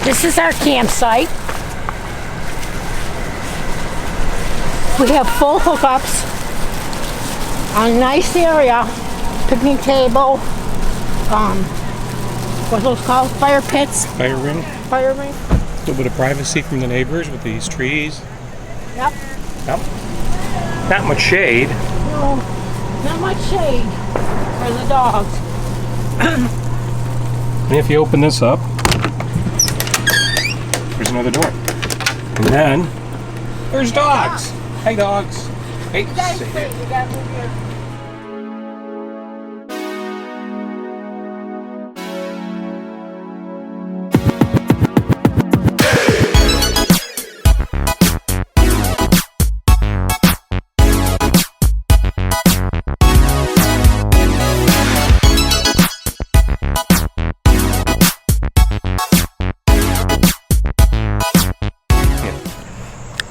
This is our campsite. We have full hookups, a nice area, picnic table, what's those called? Fire pits? Fire ring. Fire ring. A little bit of privacy from the neighbors with these trees. Yep. Yep. Not much shade. No, not much shade for the dogs. And if you open this up, there's another door. And then there's dogs. Hey, dogs. Hey, You guys say wait, hey. you gotta move here.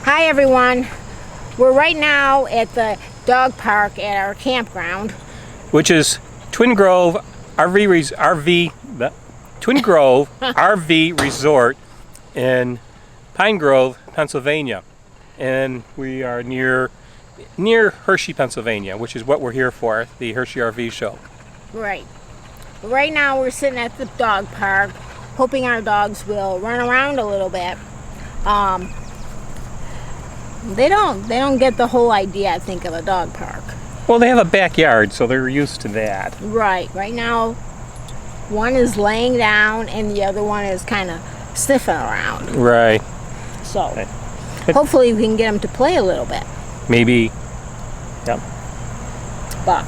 Hi everyone, we're right now at the dog park at our campground. Which is Twin Grove Twin Grove RV Resort in Pine Grove, Pennsylvania, and we are near Hershey, Pennsylvania, which is what we're here for, the Hershey RV show. Right. Right now we're sitting at the dog park, hoping our dogs will run around a little bit. They don't get the whole idea, I think, of a dog park. Well, they have a backyard, so they're used to that. Right. Right now, one is laying down and the other one is kind of sniffing around. Right. So, Right. hopefully we can get them to play a little bit. Maybe. Yep. But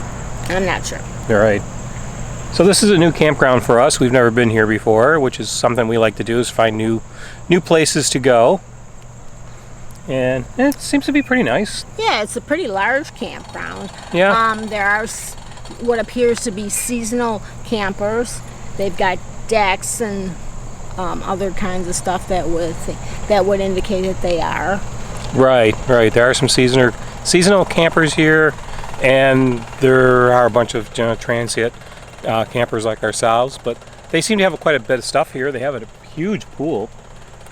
I'm not sure. All right. So this is a new campground for us. We've never been here before, which is something we like to do, is find new places to go. And it seems to be pretty nice. Yeah, it's a pretty large campground. Yeah. There are what appears to be seasonal campers. They've got decks and other kinds of stuff that would indicate that they are. Right. There are some seasonal campers here, and there are a bunch of transient campers like ourselves. But they seem to have quite a bit of stuff here. They have a huge pool,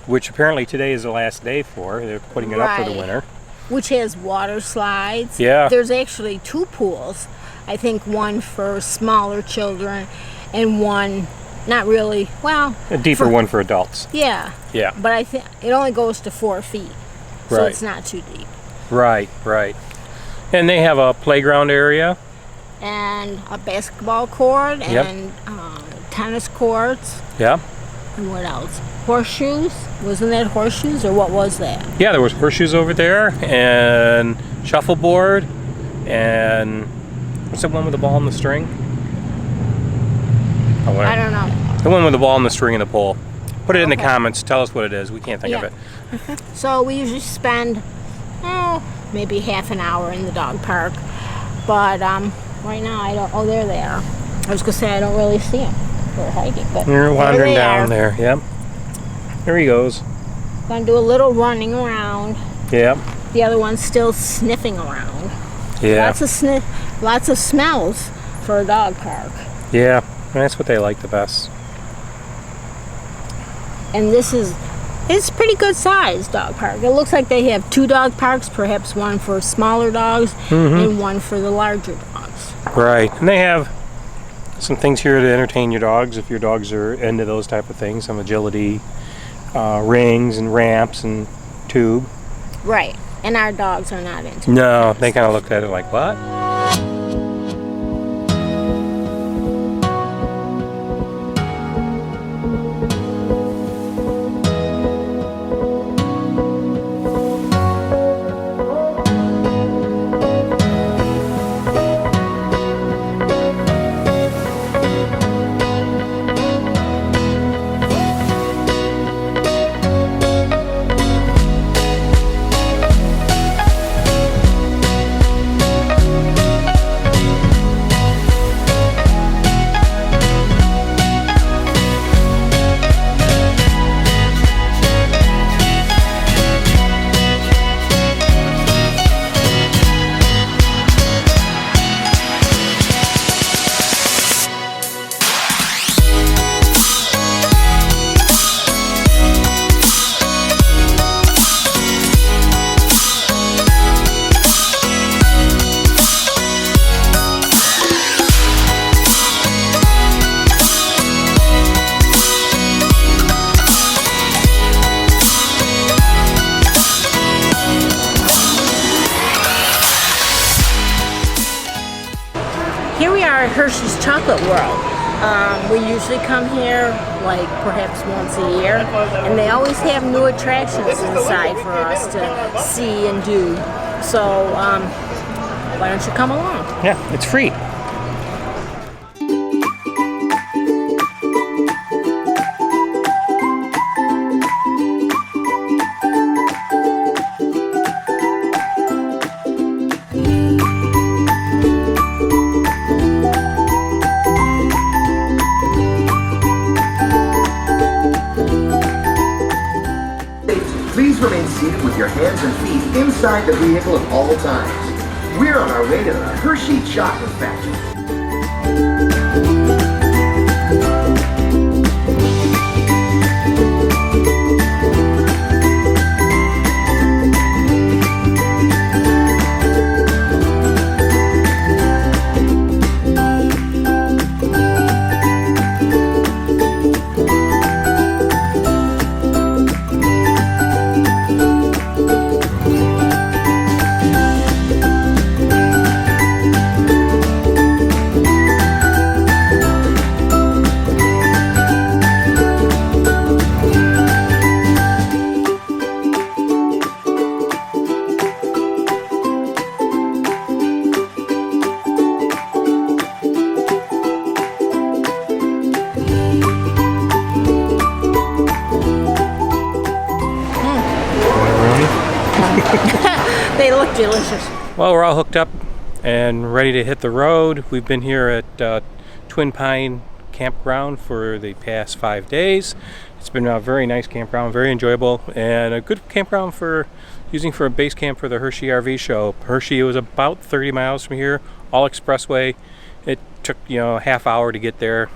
which apparently today is the last day for. They're putting it up for the winter. Which has water slides. Yeah. There's actually two pools. I think one for smaller children and one not really, well. A deeper one for adults. Yeah. Yeah. But I think it only goes to 4 feet. So Right. it's not too deep. Right. And they have a playground area. And a basketball court Yep. and tennis courts. Yeah. And what else? Horseshoes? Wasn't that horseshoes or what was that? Yeah, there was horseshoes over there, and shuffleboard, and what's that one with the ball and the string? Oh, I don't know. The one with the ball and the string and the pole. Put it in the comments. Tell us what it is. We can't think of it. So we usually spend, maybe half an hour in the dog park. But right now I don't. Oh, there they are. I was gonna say I don't really see them. They're hiding, but You're wandering down are. there. Yep. There he goes. Gonna do a little running around. Yep. The other one's still sniffing around. Yeah. Lots of smells for a dog park. Yeah. That's what they like the best. And it's pretty good sized dog park. It looks like they have 2 dog parks, perhaps one for smaller dogs and one for the larger dogs. Right. And they have some things here to entertain your dogs if your dogs are into those type of things. Some agility rings and ramps and tube. Right. And our dogs are not into No, they kind of looked at it like, what? Chocolate World. We usually come here like perhaps once a year, and they always have new attractions inside for us to see and do. So why don't you come along? Yeah, it's free. Please remain seated with your hands and feet inside the vehicle at all times. We're on our way to the Hershey Chocolate Factory. They look delicious. Well, we're all hooked up and ready to hit the road. We've been here at Twin Pine Campground for the past 5 days. It's been a very nice campground, very enjoyable, and a good campground for using for a base camp for the Hershey RV show. Hershey was about 30 miles from here, all expressway. It took a half hour to get there,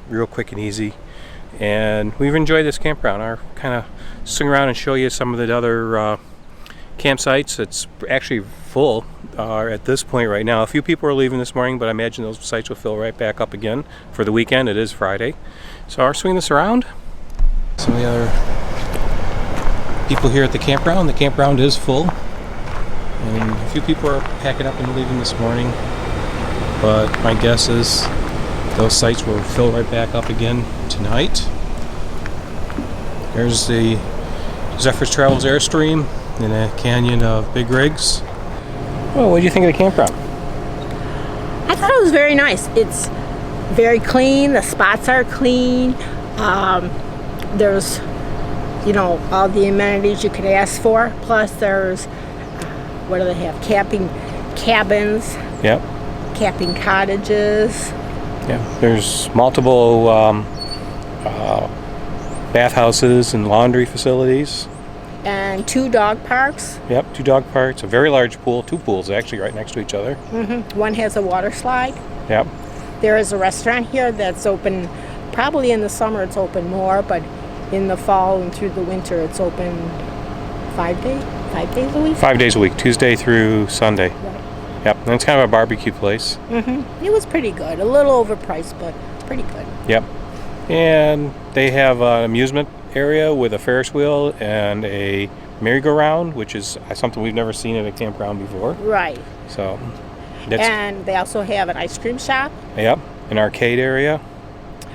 real quick and easy. And we've enjoyed this campground. I'll kind of swing around and show you some of the other campsites. It's actually full at this point right now. A few people are leaving this morning, but I imagine those sites will fill right back up again for the weekend. It is Friday. So I'll swing this around. Some of the other people here at the campground. The campground is full. And a few people are packing up and leaving this morning. But my guess is those sites will fill right back up again tonight. There's the Zephyr's Travels Airstream in a canyon of big rigs. Well, what do you think of the campground? I thought it was very nice. It's very clean. The spots are clean. There's, all the amenities you could ask for. Plus, there's what do they have? Camping cabins. Yep. Camping cottages. Yeah. There's multiple bathhouses and laundry facilities. And 2 dog parks. Yep, 2 dog parks, a very large pool, 2 pools actually right next to each other. Mm-hmm. One has a water slide. Yep. There is a restaurant here that's open, probably in the summer it's open more, but in the fall and through the winter it's open 5 days a week? 5 days a week, Tuesday through Sunday. Right. Yep, and it's kind of a barbecue place. Mm-hmm. It was pretty good, a little overpriced, but pretty good. Yep. And they have an amusement area with a Ferris wheel and a merry-go-round, which is something we've never seen at a campground before. Right. So, and they also have an ice cream shop. Yep, an arcade area.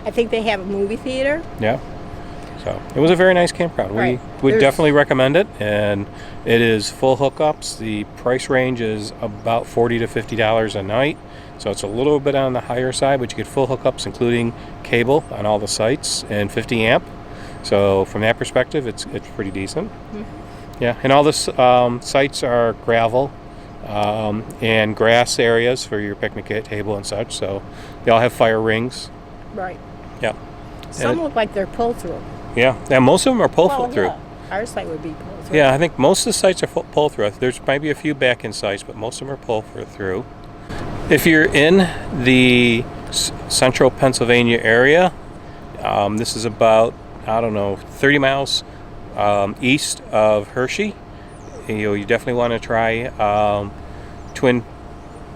I think they have a movie theater. Yeah. So it was a very nice campground. Right. We would definitely recommend it, and it is full hookups. The price range is about $40 to $50 a night. So it's a little bit on the higher side, but you get full hookups, including cable on all the sites and 50 amp. So from that perspective, it's pretty decent. Mm-hmm. Yeah, and all the sites are gravel and grass areas for your picnic table and such. So they all have fire rings. Right. Yeah. Some look like they're pull through. Yeah, and most of them are pull through. Yeah. Our site would be pull through. Yeah, I think most of the sites are pull through. There's might be a few back-in sites, but most of them are pull through. If you're in the central Pennsylvania area, this is about 30 miles east of Hershey. You definitely want to try Twin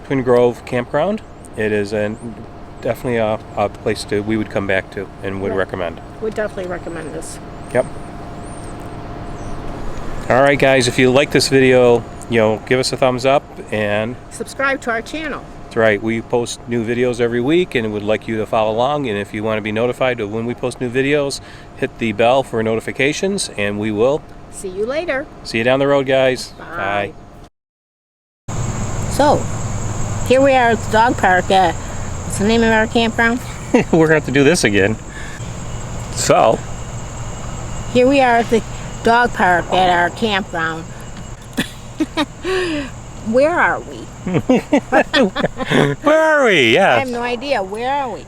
Grove Campground. It is definitely a place we would come back to and would recommend. Would definitely recommend this. Yep. All right, guys. If you like this video, give us a thumbs up and subscribe to our channel. That's right. We post new videos every week and would like you to follow along. And if you want to be notified of when we post new videos, hit the bell for notifications, and we will See you later. see you down the road, guys. Bye. So, here we are at the dog park at, what's the name of our campground? We're going to have to do this again. So, Here we are at the dog park at our campground. Where are we? where are we? I Yeah. have no idea. Where are we?